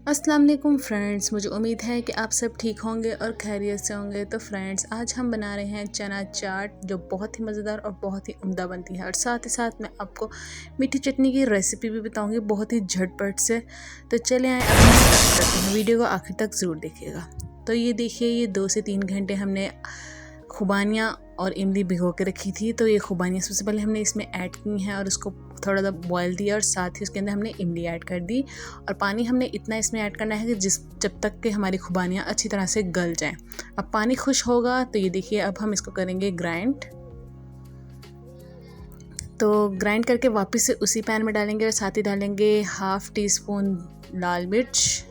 अस्सलाम वालेकुम फ्रेंड्स, मुझे उम्मीद है कि आप सब ठीक होंगे और खैरियत से होंगे। तो फ्रेंड्स, आज हम बना रहे हैं चना चाट, जो बहुत ही मज़ेदार और बहुत ही उम्दा बनती है। और साथ ही साथ मैं आपको मीठी चटनी की रेसिपी भी बताऊंगी, बहुत ही झटपट से। तो चले आए, अब हम स्टार्ट करते हैं। वीडियो को आखिर तक ज़रूर देखिएगा। तो ये देखिए, ये 2 से 3 घंटे हमने खुबानियाँ और इमली भिगो के रखी थी। तो ये खुबानियाँ सबसे पहले हमने इसमें ऐड की हैं और उसको थोड़ा सा बॉयल दिया, और साथ ही उसके अंदर हमने इमली ऐड कर दी। और पानी हमने इतना इसमें ऐड करना है कि जब तक कि हमारी खुबानियाँ अच्छी तरह से गल जाएं। अब पानी खुश होगा तो ये देखिए, अब हम इसको करेंगे ग्राइंड। तो ग्राइंड करके वापस से उसी पैन में डालेंगे और साथ ही डालेंगे हाफ़ टी स्पून लाल मिर्च,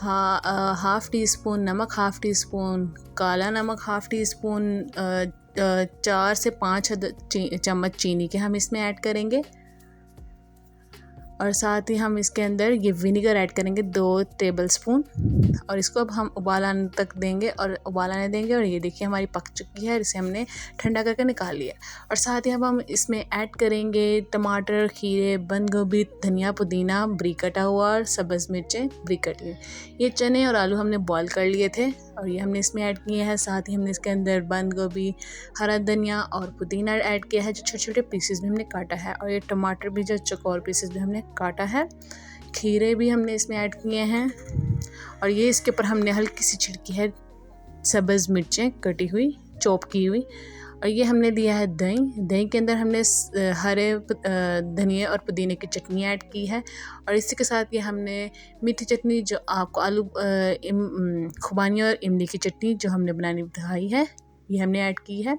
हाफ़ टी स्पून नमक, हाफ़ टी स्पून काला नमक, हाफ़ टी स्पून 4 से 5 चम्मच चीनी के हम इसमें ऐड करेंगे। और साथ ही हम इसके अंदर ये विनेगर ऐड करेंगे 2 टेबलस्पून। और इसको अब हम उबाल आने तक देंगे और उबाल आने देंगे। और ये देखिए, हमारी पक चुकी है, इसे हमने ठंडा करके निकाल लिया। और साथ ही अब हम इसमें ऐड करेंगे टमाटर, खीरे, बंद गोभी, धनिया, पुदीना बारीक कटा हुआ, और सब्ज़ मिर्चें बारीक कटी हुई। ये चने और आलू हमने बॉईल कर लिए थे और ये हमने इसमें ऐड किए हैं। साथ ही हमने इसके अंदर बंद गोभी, हरा धनिया और पुदीना ऐड किया है, जो छोटे छोटे पीसेस में हमने काटा है। और ये टमाटर भी जो चौकोर पीसेस में हमने काटा है। खीरे भी हमने इसमें ऐड किए हैं। और ये इसके ऊपर हमने हल्की सी छिड़की है सब्ज़ मिर्चें कटी हुई, चॉप की हुई। और ये हमने लिया है दही। दही के अंदर हमने हरे धनिया और पुदीने की चटनी ऐड की है। और इसी के साथ ये हमने मीठी चटनी, जो आपको खुबानियाँ और इमली की चटनी जो हमने बनानी बताई है, ये हमने ऐड की है।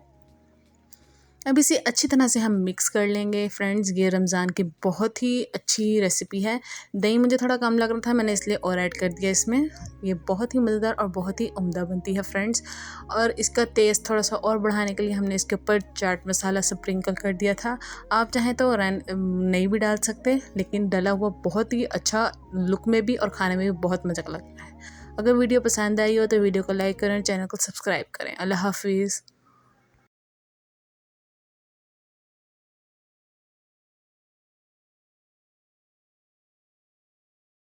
अब इसे अच्छी तरह से हम मिक्स कर लेंगे। फ्रेंड्स, ये रमज़ान की बहुत ही अच्छी रेसिपी है। दही मुझे थोड़ा कम लग रहा था, मैंने इसलिए और ऐड कर दिया इसमें। ये बहुत ही मज़ेदार और बहुत ही उम्दा बनती है फ्रेंड्स। और इसका टेस्ट थोड़ा सा और बढ़ाने के लिए हमने इसके ऊपर चाट मसाला स्प्रिंकल कर दिया था। आप चाहें तो नहीं भी डाल सकते, लेकिन डला हुआ बहुत ही अच्छा लुक में भी और खाने में भी बहुत मज़ा लगता है। अगर वीडियो पसंद आई हो तो वीडियो को लाइक करें, चैनल को सब्सक्राइब करें। अल्लाह हाफिज़।